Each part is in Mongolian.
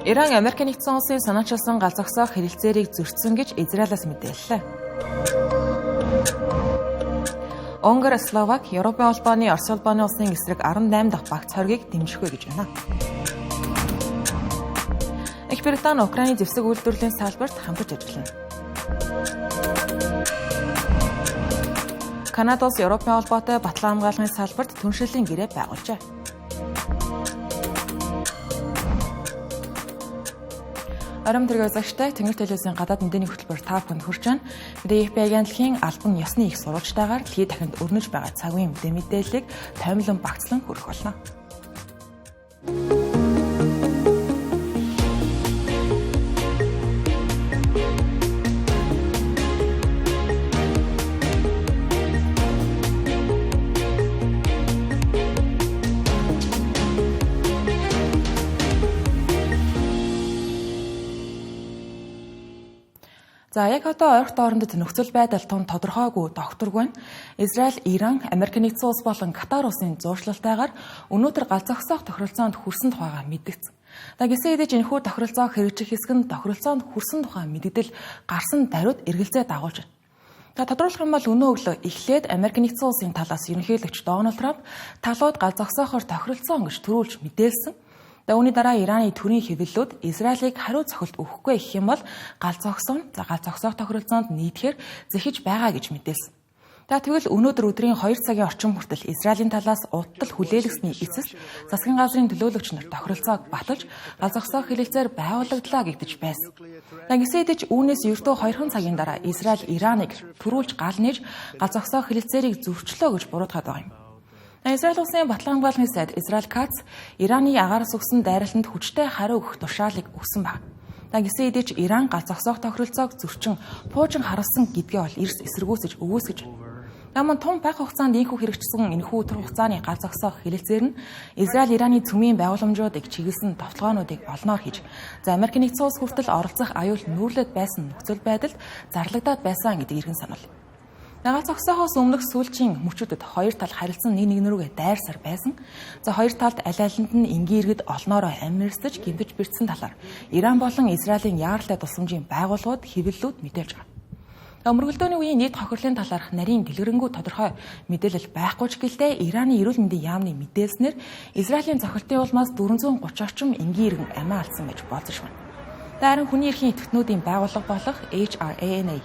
Иран Америк нэгдсэн улсын санаачилсан гал зогсоох хэрэгцээрийг зөрчсөн гэж Израилаас мэдээллээ. Унгар, Словак, Европын холбооны Орос улбаны улсын эсрэг 18 дахь багц хоргийг дэмжих вэ гэж байна. Их Британи Украиний зэвсэг үйлдвэрлэлийн салбарт хамтарч ажиллана. Канада улс Европын холбоотой батлан хамгааллын салбарт түншлэлийн гэрээ байгуулжээ. Ором тэрэг үзэгчтэй Тэнгэр телевизийн гадаад мэдээний хөтөлбөр та бүхэнд хүрч байна. ДФБ агентлагийн албан ёсны их сурвалжтайгаар дэлхийд дахинд өрнөж байгаа цагийн мэдээллийг тоймлон багцлан хүргэх болно. За яг одоо ойрхон хоорондод нөхцөл байдал тун тодорхойгүй докторгүй байна. Израиль, Иран, Америк нэгдсэн улс болон Катар улсын зуршлалтайгаар өнөөдөр гал зогсоох тохиролцоонд хүрсэн тухайга мэдгдсэн. Гэсэн хэдий энэхүү тохиролцоо хэрэгжих хэсэг нь тохиролцоонд хүрсэн тухай мэдэгдэл гарсан даруйд эргэлзээ дагуулж байна. Тодруулах юм бол өнөө өглөө эхлээд Америк нэгдсэн улсын талаас ерөнхийлөгч Дональд Трамп талууд гал зогсоохоор тохиролцсон гэж төрүүлж мэдээлсэн. Үүний дараа Ираны төрийн хэвлэлүүд Израилийг хариу цохилт өгөхгүй гэх юм бол гал зогсоох тохиролцоонд нийтгэхээр зэхэж байгаа гэж мэдээлсэн. Тэгвэл өнөөдөр өдрийн 2 цагийн орчим хүртэл Израилийн талаас удтал хүлээлгэсний эцэст засгийн газрын төлөөлөгч нар тохиролцоог баталж гал зогсоох хэлэлцээр байгуулагдлаа гэгдэж байсан. Гэсэн хэдий үүнээс ердөө 2 цагийн дараа Израиль Ираныг төрүүлж гал нээж гал зогсоох хэлэлцээрийг зөрчлөө гэж буруутгаад байгаа юм. Израиль улсын батлан хамгааллын сайд Израиль Кац Ираны агаараас өгсөн дайралтанд хүчтэй хариу өгөх тушаалыг өгсөн байна. Гэсэн хэдий ч Иран гал зогсоох тохиролцоог зөрчин пуужин харуулсан гэдгээ бол эрс эсэргүүцэж өгөөсгөж байна. Том бага хугацаанд инхүү хэрэгжсэн энэхүү өдөр хугацааны гал зогсоох хэлэлцээр нь Израиль Ираны цөмийн байгууламжуудыг чиглэсэн товтлогоонуудыг олноор хийж, Америк нэгдсэн улс хүртэл оролцох аюул нүүрлээд байсан нөхцөл байдалд зарлагдаад байсан гэдэг иргэн санал. Гал зогсоохоос өмнөх сүүлчийн мөчүүдэд хоёр тал харилцан нэг рүүгээ дайрсаар байсан. Хоёр талд аль алинд нь энгийн иргэд олноороо амьдэрсэж гэмтэж бэртсэн талаар Иран болон Израилийн яаралтай тусламжийн байгууллагууд хэвлэлүүд мэдээлж байгаа. Мөргөлдөөний үеийн нийт хохирлын талаарх нарийн дэлгэрэнгүй тодорхой мэдээлэл байхгүй ч гэлээ Ираны эрүүл мэндийн яамны мэдээлснээр Израилийн зохилтын улмаас 430 орчим энгийн иргэн амиа алдсан гэж бодож байна. Харин хүний эрхийн идэвхтнүүдийн байгууллага болох HRANA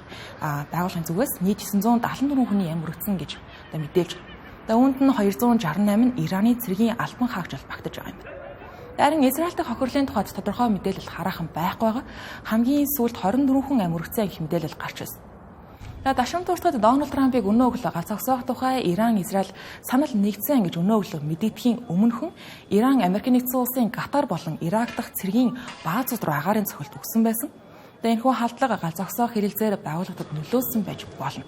байгууллагын зүгээс нийт 974 хүний амь өргөцсөн гэж мэдээлж байна. Үүнд нь 268 нь Ираны цэргийн албан хаагч багтаж байгаа юм. Харин Израиль дахь хохирлын тухайд тодорхой мэдээлэл хараахан байхгүй байгаа. Хамгийн сүүлд 24 хүн амь өргөцсөн гэх мэдээлэл гарч ирсэн. Дашин туршлагад Дональд Трампыг өнөө өглөө гал зогсоох тухай Иран, Израиль санал нэгдсэн гэж өнөө өглөө мэдэгдэхийн өмнөхөн Иран, Америк нэгдсэн улсын Катар болон Ирак дахь цэргийн баазууд руу агаарын цохилт өгсөн байсан. Энэхүү халдлага гал зогсоох хэлэлцээр байгууллагад нөлөөлсөн байж болно.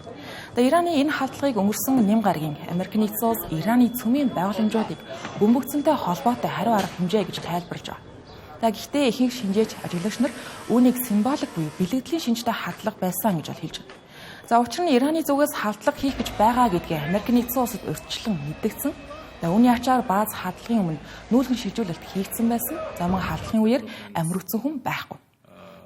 Ираны энэ халдлагыг өнгөрсөн нэм гарагийн Америк нэгдсэн улс Ираны цөмийн байгууламжуудыг бөмбөгцөнтэй холбоотой хариу арга хэмжээ гэж тайлбарлаж байгаа. Гэхдээ ихэнх шинжээч ажиглагч нар үүнийг символик буюу бэлэгдлийн шинжтэй хадлага байсан гэж хэлж байна. Учир нь Ираны зүгээс халдлага хийх гэж байгаа гэдгээ Америк нэгдсэн улсад урьдчилан мэдгдсэн. Үүний ачаар бааз хадлагын өмнө нүүлгэн шилжүүлэлт хийгдсэн байсан. Мөн халдлагын үеэр амь өргөцсөн хүн байхгүй.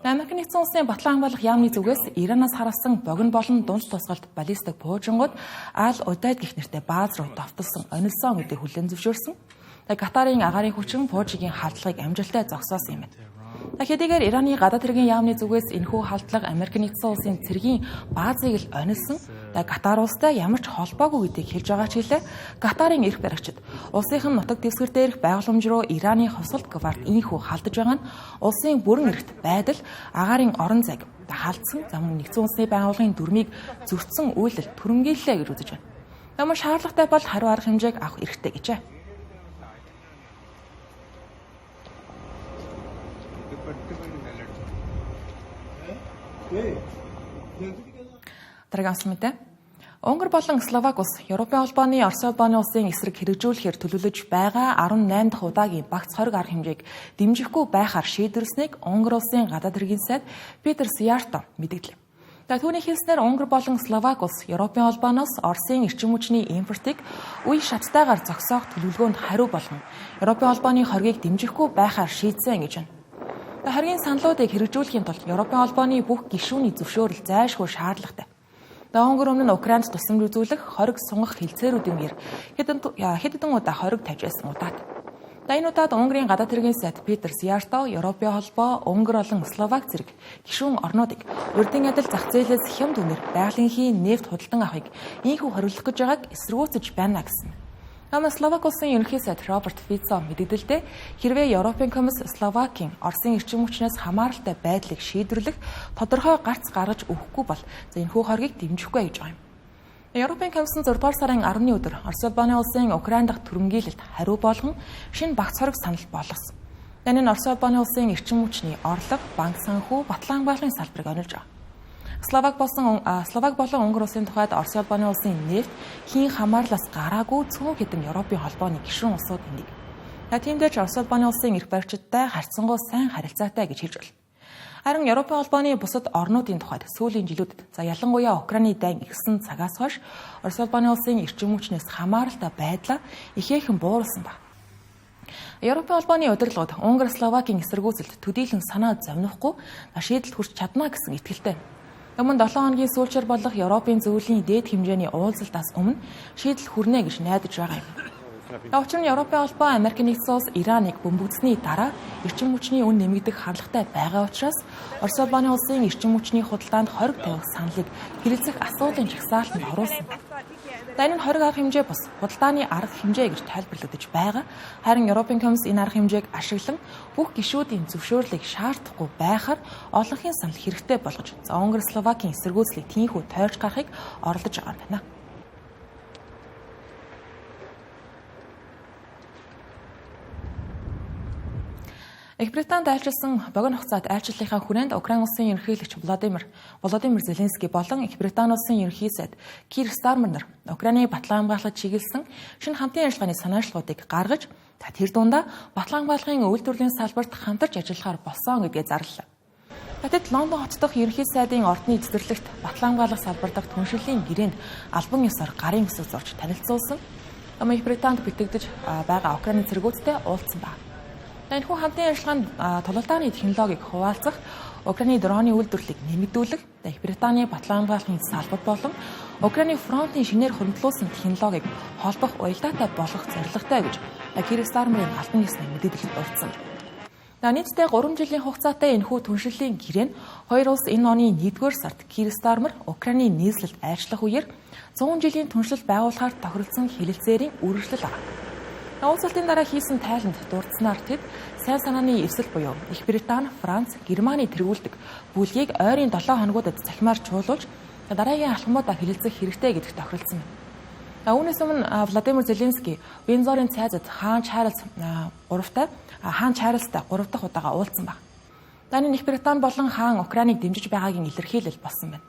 Америк нэгдсэн улсын батлан хамгаалах яамны зүгээс Иранаас харсан богино болон дунд тусгалт баллистик пуужингууд Аль-Удайд гэх нэртэй бааз руу довтолсон онилсон гэдгийг хүлээн зөвшөөрсөн. Катарын агаарын хүчин пуужигийн халдлагыг амжилттай зогсоосон юм байна. Хэдийгээр Ираны гадаад хэргийн яамны зүгээс энэхүү халдлага Америк нэгдсэн улсын цэргийн баазыг л онилсон. Катар улстай ямар ч холбоогүй гэдгийг хэлж байгаа ч гэлээ Катарын эрх баригчид улсынх нь нутаг дэвсгэр дээрх байгууламж руу Ираны хосголт гвард энэхүү халдаж байгаа нь улсын бүрэн эрхт байдал, агаарын орон зайг халдсан, замун нэгдсэн улсны байгууллагын дүрмийг зөрчсөн үйлдэл түрэмгийллээ гэж үзэж байна. Шаардлагатай бол хариу арга хэмжээг авах эрхтэй гэжээ. Дараагийн мэдээ. Унгар болон Словак улс Европын холбооны Орос улбаны улсын эсрэг хэрэгжүүлэхээр төлөвлөж байгаа 18 дахь удаагийн багц хориг арга хэмжээг дэмжихгүй байхаар шийдвэрлсэнийг Унгар улсын гадаад хэргийн сайд Петер Сиярто мэдээлэв. Түүний хэлснээр Унгар болон Словак улс Европын холбооноос Оросын эрчим хүчний импортыг үе шаттайгаар зогсоох төлөвлөгөөнд хариу болгон Европын холбооны хоргийг дэмжихгүй байхаар шийдсэн гэж байна. Харгийн саналуудыг хэрэгжүүлэхийн тулд Европын холбооны бүх гишүүний зөвшөөрөл зайлшгүй шаардлагатай. Өнгөр өмнө нь Украинд тусламж үзүүлэх хориг сунгах хэлцээрүүдийн үеэр хэдэн удаа хориг тавьж байсан удаад. Энэ удаад Унгарын гадаад хэргийн сайд Петер Сиярто Европын холбоо Унгар болон Словак зэрэг гишүүн орнуудыг урьдын адил зах зээлээс хямд үнээр байгалийн нефт худалдан авахыг ийхүү хориглох гэж байгааг эсэргүүцэж байна гэсэн. Словак улсын ерөнхий сайд Роберт Фицо мэдэгдэлдээ хэрвээ Европын комисс Словакийн Оросын эрчим хүчнээс хамааралтай байдлыг шийдвэрлэх тодорхой гарц гаргаж өгөхгүй бол энэхүү хоргийг дэмжихгүй гэж байгаа юм. Европын комисс 6 дугаар сарын 10-ны өдөр Орос улбаны улсын Украин дахь түрэмгийлэлт хариу болгон шинэ багц хориг санал болгосон. Энэ нь Орос улбаны улсын эрчим хүчний орлого, банк санхүү, батлан хамгааллын салбарыг онилж байгаа. Словак болон Унгар улсын тухайд Орос улбаны улсын нефт хийн хамаарлаас гараагүй цөөн хэдэн Европын холбооны гишүүн улсууд энийг. Тиймдээ Орос улбаны улсын эрх баригчдтай харьцангуй сайн харилцаатай гэж хэлж байна. Харин Европын холбооны бусад орнуудын тухайд сүүлийн жилүүдэд ялангуяа Украины дайн ихсэн цагаас хойш Орос улбаны улсын эрчим хүчнээс хамааралтай байдлаа ихээхэн бууруулсан байна. Европын холбооны удирдлагууд Унгар Словакийн эсэргүүцэлд төдийлөн санаа зовнихгүй шийдэлд хүрч чадна гэсэн итгэлтэй. Өмнө 7 хоногийн сүүлчээр болох Европын зөвлөлийн дээд хэмжээний уулзалтаас өмнө шийдэл хүрнэ гэж найдаж байгаа юм. Учир нь Европын холбоо Америк нэгдсэн улс Ираныг бөмбөгдсөний дараа эрчим хүчний үн нэмэгдэх хандлагатай байгаа учраас Орос улбаны улсын эрчим хүчний худалдаанд хориг тавих саналыг хэлэлцэх асуудлын жагсаалтанд оруулсан. Энэ нь хориг авах хэмжээ бус худалдааны арга хэмжээ гэж тайлбарлагдаж байгаа. Харин Европын комисс энэ арга хэмжээг ашиглан бүх гишүүдийн зөвшөөрлийг шаардахгүй байхаар олонхын санал хэрэгтэй болгож Унгар Словакийн эсэргүүцлийг тийхүү тойрч гарахыг оролдож байгаа юм байна. Их Британд айлчилсан богино хугацаат айлчлалынхаа хүрээнд Украин улсын ерөнхийлөгч Володимир Зеленский болон Их Британи улсын ерөнхий сайд Кир Стармер нар Украины батлан хамгаалалт чиглэсэн шинэ хамтын ажиллагааны санаачлалуудыг гаргаж тэр дундаа батлан хамгааллын үйлдвэрлэлийн салбарт хамтарч ажиллахаар болсон гэдгээ зарлалаа. Тэгэд Лондон хот дахь ерөнхий сайдын ордны цэцэрлэгт батлан хамгаалах салбар дахь түншлэлийн гэрээнд албан ёсоор гарын өсөг зорж танилцуулсан. Их Британд битэгдэж байгаа Украины цэргүүдтэй уулзсан байна. Энэхүү хамтын ажиллагаанд тулалдааны технологиг хуваалцах, Украины дроны үйлдвэрлэлийг нэмэгдүүлэх, Их Британий батлан хамгааллын салбар болон Украины фронтын шинээр хөрөнгөлүүлсэн технологиг холбох уялдаатай болгох зорилготой гэж Кир Стармерийн албан ёсны мэдээлэлд дурдсан. Нийтдээ 3 жилийн хугацаатай энэхүү түншлэлийн гэрээ нь хоёр улс энэ оны 1-р сард Кир Стармер Украины нийслэлд айлчлах үеэр 100 жилийн түншлэл байгуулахаар тохиролцсон хэлэлцээрийн үргэлжлэл ага. Уулзалтын дараа хийсэн тайланд дурдсанаар тэд сайн санааны эвсэл буюу Их Британи, Франц, Германы тэргүүлдэг бүлгийг ойрын 7 хоногудад захимаар чуулуулж дараагийн алхмуудаа хэлэлцэх хэрэгтэй гэдэгт тохиролцсон юм. Үүнээс өмнө Владимир Зеленский Виндзорын цайзад хаан Чарльз 3 дахь удаага уулзсан баг. Энэ Их Британи болон хаан Украиныг дэмжиж байгаагийн илэрхийлэл болсон байна.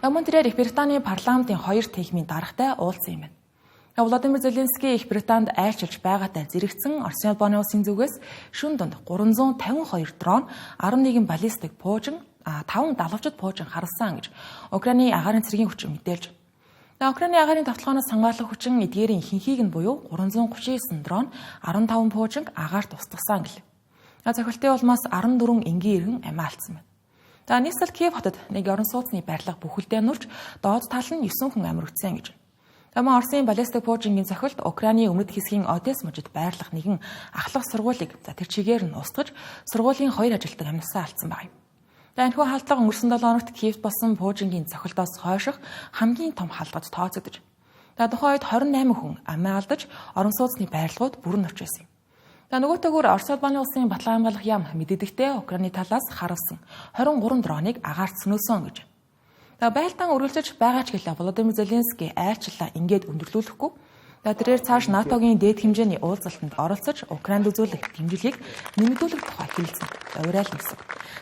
Мөн тэрээр Их Британий парламентын 2 техникийн даргатай уулзсан юм байна. Владимир Зеленский Их Британд айлчилж байгаатай зэрэгцэн Оросын улбаны улсын зүгээс шөнө дунд 352 дрон, 11 баллистик пуужин, 5 далавчид пуужин харсан гэж Украины агаарын цэргийн хүчин мэдээлж. Украины агаарын тавталгаанаас хамгаалах хүчин эдгээрийн ихэнхийг нь буюу 339 дрон, 15 пуужин агаарт устгасан гэлээ. Зохилтын улмаас 14 энгийн иргэн амиа алдсан байна. Нийслэл Киев хотод нэг орон сууцны байрлал бүхэлдээ нурж доод тал нь 9 хүн амир үтсэн гэж. Оросын баллистик пуужингийн зохилт Украины өмнөд хэсгийн Одесс мужид байрлах нэгэн ахлах сургуулийг тэр чигээр нь устгаж сургуулийн 2 ажилтныг амьсаа алдсан байна. Энэхүү халдлага өнгөрсөн 7 хоногт Киевт болсон пуужингийн зохилтоос хойших хамгийн том халдварт тооцогдож. Тухайн үед 28 хүн амиа алдаж орон сууцны байрлагууд бүрэн орж байсан юм. Нөгөөтэйгүр Орос улбаны улсын батлан хамгаалах яам мэдэгдэхдээ Украины талаас харуулсан 23 дроныг агаарт сөнөөсөн гэж. Байлдаан үргэлжлэж байгаа ч гэлээ Володимир Зеленский айлчлалаа ингээд өндөрлүүлэхгүй. Тэрээр цааш НАТОгийн дээд хэмжээний уулзалтанд оролцож Украинд үзүүлэх дэмжлэгийг нэмэгдүүлэх тухай хэлсэн. Уриал нэгсэн.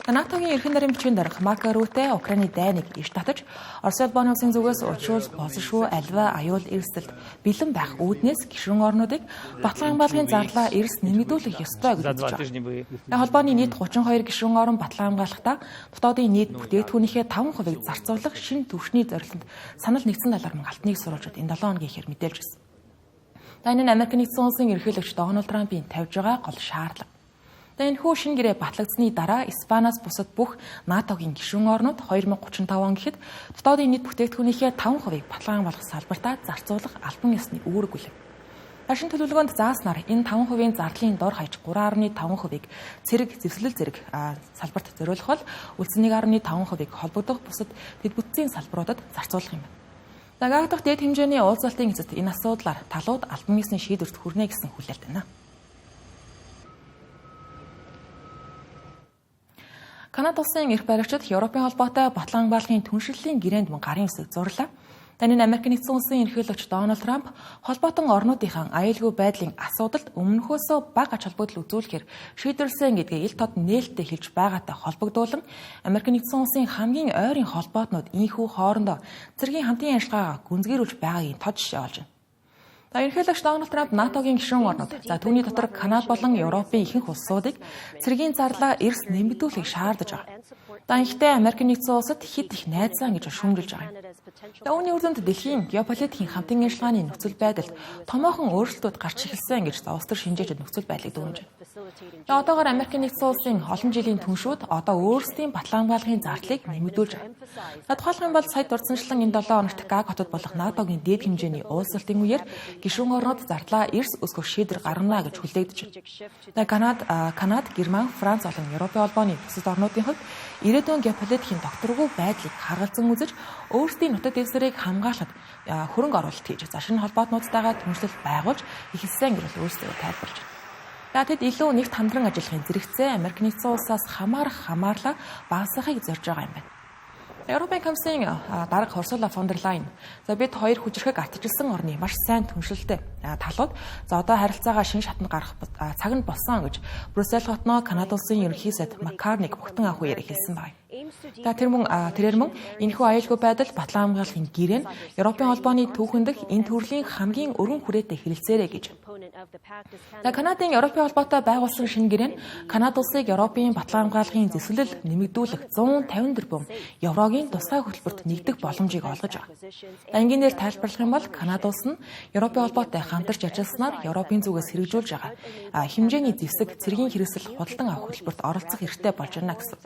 НАТОгийн эрхэм нарийн бичгийн дарга Марк Рүте Украины дайныг иш татаж Орос улбаны улсын зүгээс уучруул болшгүй альва аюул эрсдэлд бэлэн байх үүднээс гишүүн орнуудыг батлан хамгааллын зарлаа эрс нэмэгдүүлэх ёстой гэж бодож байна. Холбооны нийт 32 гишүүн орн батлан хамгаалахдаа дотоодын нийт бүтээгдэхүүнийхээ 5%-ийг зарцуулах шинэ түвшний зорилтонд санал нэгдсэн талаар алтныг сурвалжууд энэ 7 хоногийн ихэр мэдээлж байсан. Энэ нь Америк нэгдсэн улсын ерөнхийлөгч Дональд Трампын тавьж байгаа гол шаардлага. Тэгээд энэхүү шинэ гэрээ батлагдсны дараа Испаниас бусад бүх НАТОгийн гишүүн орнууд 2035 он гэхэд дотоодын нийт бүтээгдэхүүнийхээ 5% баталгаан болгох салбартаа зарцуулах албан ёсны үүрэг хүлэв. Ашин төлөвлөгөөнд зааснаар энэ 5% зардлын дор хаяж 3.5%-ийг цэрэг зэвсэлэл зэрэг салбарт зориулах бол үлдсэн 1.5%-ийг холбогдох бусад дэд бүтцийн салбаруудад зарцуулах юм байна. Дагаах дахь дэд хэмжээний уулзалтын эцэст энэ асуудлаар талууд албан ёсны шийдвэрт хүрнэ гэсэн хүлээлт байна. Канада улсын эрх баригчид Европын холбоотой батлан хамгааллын түншлэлийн гэрээнд мөн гарын үсэг зурлаа. Таны Америк нэгдсэн улсын ерөнхийлөгч Дональд Трамп холбоотон орнуудынхаа аюулгүй байдлын асуудалд өмнөхөөсөө бага ач холбогдол үзүүлэхээр шийдвэрлсэн гэдгээ ил тод нээлттэй хэлж байгаатай холбогдуулан Америк нэгдсэн улсын хамгийн ойрын холбоотнууд ийхүү хоорондоо цэргийн хамтын ажиллагаагаа гүнзгийрүүлж байгаагийн тод жишээ болж байна. Ерөнхийлөгч Дональд Трамп НАТОгийн гишүүн орнууд түүний дотор Канада болон Европын ихэнх улсуудыг цэргийн зарлаа эрс нэмэгдүүлэхийг шаардаж байгаа. Ихтэй Америк нэгдсэн улсад хэд их найзсан гэж шүүмжилж байгаа юм. Үүний үр дүнд дэлхийн геополитикийн хамтын ажиллагааны нөхцөл байдалд томоохон өөрчлөлтүүд гарч ирсэн гэж улс төр шинжээчид нөхцөл байдлыг дүгнэж байна. Одоогоор Америк нэгдсэн улсын олон жилийн түншүүд одоо өөрсдийн батлан хамгааллын зардлыг нэмэгдүүлж байгаа. Тодорхойлох юм бол сая дурдсанчлан энэ 7 хоногт Гаг хотод болох НАТОгийн дээд хэмжээний уулзалтын үеэр гишүүн орнууд зардлаа эрс өсгөх шийдвэр гаргана гэж хүлээгдэж байна. Канада, Герман, Франц болон Европын холбооны бусад орнуудын хувьд ирээдүйн геополитикийн докторгүй байдлыг харгалзан үзэж өөрсдийн нутаг дэвсгэрийг хамгаалахад хөрөнгө оруулалт хийж зашин холбоотнуудтайгаа түншлэл байгуулж эхэлсэн гэж өөрсдөө тайлбарлаж байна. Тэд илүү нэгт хамтран ажиллахын зэрэгцээ Америк нэгдсэн улсаас хамаарлаа багасгахыг зорж байгаа юм байна. Европын комиссийн дарга Урсула фон дер Лайен бид хоёр хүчрхэг ардчилсан орны маш сайн түншлэлтэй талууд одоо харилцаагаа шинэ шатанд гарах цаг нь болсон гэж Брюссел хотноо Канада улсын ерөнхий сайд Маккарник бүгтэн анх үеэр хэлсэн байна. Тэрээр мөн энэхүү аюулгүй байдал батлан хамгааллын гэрээ нь Европын холбооны түүхэндх энэ төрлийн хамгийн өргөн хүрээтэй хэлэлцээрэй гэж. Канадын Европын холбоотой байгуулсан шинэ гэрээ нь Канада улсыг Европын батлан хамгааллын зэвсэлэл нэмэгдүүлэх 150 тэрбум еврогийн тусгай хөтөлбөрт нэгдэх боломжийг олгож байгаа. Энгийнээр тайлбарлах юм бол Канада улс нь Европын холбоотой хамтарч ажилласнаар Европын зүгээс хэрэгжүүлж байгаа хэмжээний зэвсэг цэргийн хэрэгсэл худалдан авах хөтөлбөрт оролцох эрхтэй болж байна гэсэн.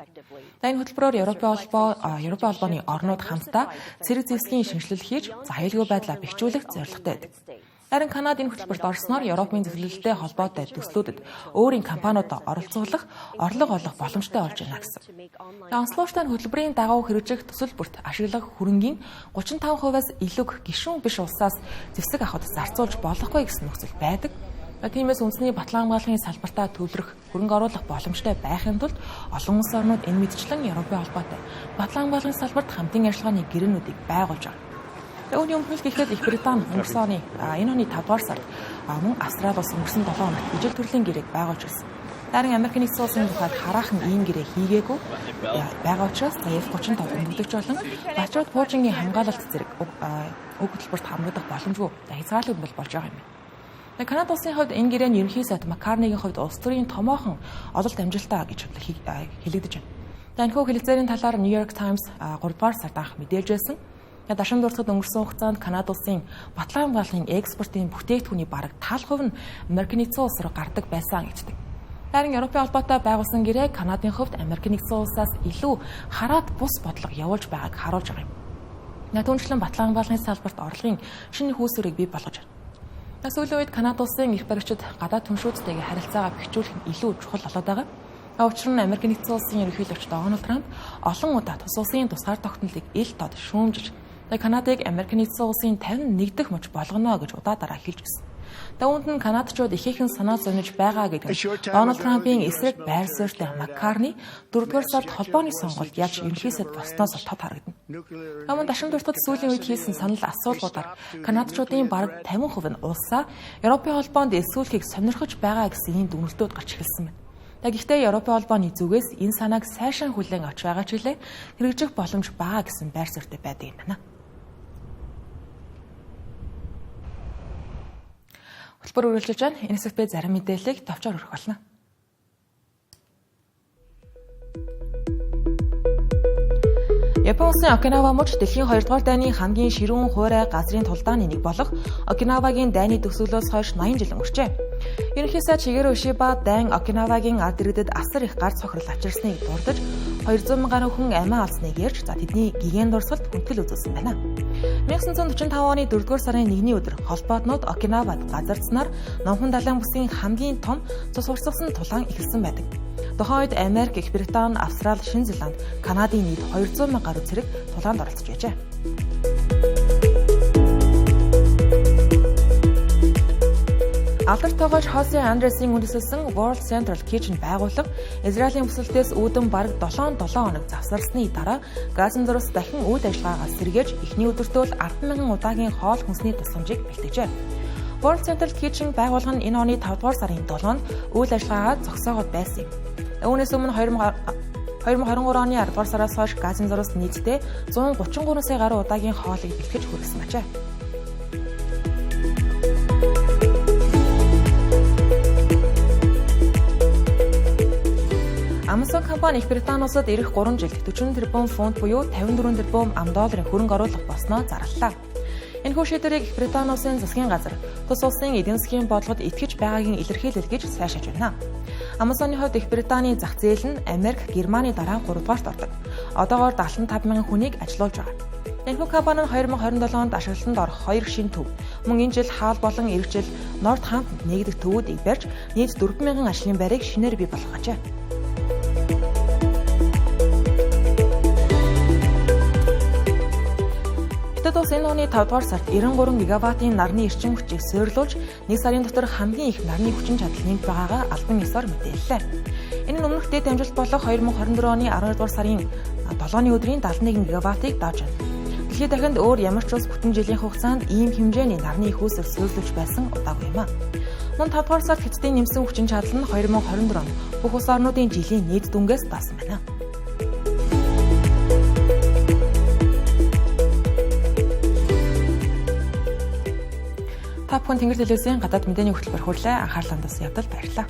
Энэ хөтөлбөрөөр Европын холбооны орнууд хамтдаа цэрэг зэвсгийн шинжилэл хийж аюулгүй байдлаа бэхжүүлэх зорилготой байдаг. Харин Канада энэ хөтөлбөрт орсноор Европын зөвлөлттэй холбоотой төслүүдэд өөрийн компаниудаа оролцуулах, орлого олох боломжтой болж байна гэсэн. Онцлогчтой хөтөлбөрийн дагуу хэрэгжих төсөлбөрт ашиглах хөрөнгийн 35%-аас илүү гишүүн биш улсаас зэвсэг авахд зарцуулж болохгүй гэсэн нөхцөл байдаг. Тиймээс үндэсний батлан хамгааллын салбартаа төвлөрөх, хөрөнгө оруулах боломжтой байхын тулд олон улс орнууд энэ мэдчлэн Европын холбоотой батлан хамгааллын салбарт хамтын ажиллагааны гэрээнүүдийг байгуулж байгаа. Үүний өмнөх гэхэд Их Британи өнгөрсөн оны энэ оны 5 дугаар сард мөн Австрали улс өнгөрсөн 7 хоногт ижил төрлийн гэрээг байгуулж ирсэн. Харин Америк нэгдсэн улсын тухайд хараахан ийм гэрээ хийгээгүй байгаа учраас F-35 өндөрлөгч болон Бачууд Пуужингийн хамгаалалт зэрэг уг хөтөлбөрт хамрагдах боломжгүй хязгаарлалт бол болж байгаа юм. Канада улсын хувьд энэ гэрээ нь ерөнхий сайд Маккарнигийн хувьд улс төрийн томоохон ололт амжилтаа гэж хэлэгдэж байна. Энэхүү хэлэлцээрийн талаар New York Times 3 дугаар сард анх мэдээлж байсан. Дашин дурсад өнгөрсөн хугацаанд Канада улсын батлан хамгааллын экспортын бүтээгдэхүүний бараг тал хувь нь Америк нэгдсэн улс руу гардаг байсан гэждэг. Харин Европын холбоотой байгуулсан гэрээ Канадын хувьд Америк нэгдсэн улсаас илүү хараад бус бодлого явуулж байгааг харуулж байгаа юм. Түүнчлэн батлан хамгааллын салбарт орлогын шинэ хүүсвэрийг бий болгож байна. Сүүлийн үед Канада улсын эрх баригчид гадаад түншүүдтэйгээ харилцаагаа бэхжүүлэх нь илүү чухал болоод байгаа. Учир нь Америк нэгдсэн улсын ерөнхийлөгч Дональд Трамп олон удаа тус улсын тусгаар тогтнолыг ил тод шүүмжилж Канадыг Америк нэгдсэн улсын 51 дахь муж болгоно гэж удаа дараа хэлж гисэн. Үүнд нь канадчууд ихээхэн санаа зовниж байгаа гэдэг нь Дональд Трампын эсрэг байр суурьтай Маккарни 4-р сард холбооны сонгуульд яаж ерөнхий сайд болсноос тод харагдана. Аман дашин дуртад сүүлийн үед хийсэн санал асуулгуудаар канадчуудын бараг 50% нь улсаа Европын холбоонд эсвүүлэхийг сонирхож байгаа гэсэн ийм дүгнэлтүүд гарч эхэлсэн байна. Гэхдээ Европын холбооны зүгээс энэ санааг сайшаан хүлээн авч байгаа ч гэлээ хэрэгжих боломж бага гэсэн байр суурьтай байдаг юм байна. Хөтөлбөр үргэлжлэж байна. Энэ хэсэгт би зарим мэдээллийг товчоор өргөх болно. Япон улсын Окинава муж дэлхийн 2 дугаар дайны хамгийн ширүүн хуурай газрын тулдааны нэг болох Окинавагийн дайны төгсгөлөөс хойш 80 жил өнгөрчээ. Ерөнхий сайд Шигеро Ишиба дайн Окинавагийн ард иргэдэд асар их гар цохрол авчирсныг дурдж 200 мянган хүн амиа олсныг ярьж тэдний гигэн дурсгалд хүндэтгэл үзүүлсэн байна. 1945 оны 4-р сарын 1-ний өдөр холбоотнууд Окинавад газардсанаар номхон далайн бүсгийн хамгийн том цус урсгасан тулаан эхэлсэн байдаг. Тухайн үед Америк, Их Британи, Австрали, Шинэ Зеланд, Канадын нийт 200 мянга гаруй цэрэг тулаанд оролцож байжээ. Алдарт тогооч Хосе Андресийн үндэслэлсэн World Central Kitchen байгууллага Израилийн бүсэлтээс үүдэн бараг 7 хоног завсарсны дараа Газан зурс дахин үйл ажиллагаагаа сэргээж эхний өдөртөө 10,000 удаагийн хоол хүнсний тусламжийг бэлтгэжээ. World Central Kitchen байгууллага нь энэ оны 5-р сарын 7-нд үйл ажиллагаагаа зогсоогоод байсан юм. Үүнээс өмнө 2023 оны 10-р сараас хойш Газан зурс нийтдээ 133 сая гаруй удаагийн хоолыг бэлтгэж хүргэсэн ажээ. Amazon компани Их Британи улсад ирэх 3 жилд 40 тэрбум фунт буюу 54 тэрбум ам.долларын хөрөнгө оруулалт болсноо зарлалаа. Энэхүү шийдвэрийг Их Британи улсын засгийн газар тус улсын эдийн засгийн бодлогод итгэж байгаагийн илэрхийлэл гэж сайшааж байна. Amazon-ы хувьд Их Британий зах зээл нь Америк, Германы дараа 3-дугаарт ордог. Одоогоор 75 мянган хүнийг ажилуулж байгаа. Энэхүү компани нь 2027 онд ашиглалтанд орох 2 шинэ төв, мөн энэ жил хаал болон эх жил Нортхамптонд нэгдэх төвүүдийг барьж нийт 4,000 ажлын байрыг шинээр бий болгожээ. Хятад улс энэ оны 5-р сард 93 гигаваттын нарны эрчим хүчийг суйрлуулж 1 сарын дотор хамгийн их нарны хүчин чадал нэмж байгаагаа албан ёсоор мэдээллээ. Энэ нь өмнөх дэд амжилт болох 2024 оны 12-р сарын 7-ны өдрийн 71 гигаваттыг давж байна. Дэлхийд дахинд өөр ямар ч улс бүтэн жилийн хугацаанд ийм хэмжээний нарны их үүсвэр суйрлуулж байсан удаагүй юм а. Мөн 5-р сард Хятадын нэмсэн хүчин чадал нь 2024 онд бүх улс орнуудын жилийн нийт дүнгээс даасан байна. Та бүхэн Тэнгэр телевизийн гадаад мэдээний хөтөлбөр хүрлээ анхаарлаа хандуулсан явдал баярлалаа.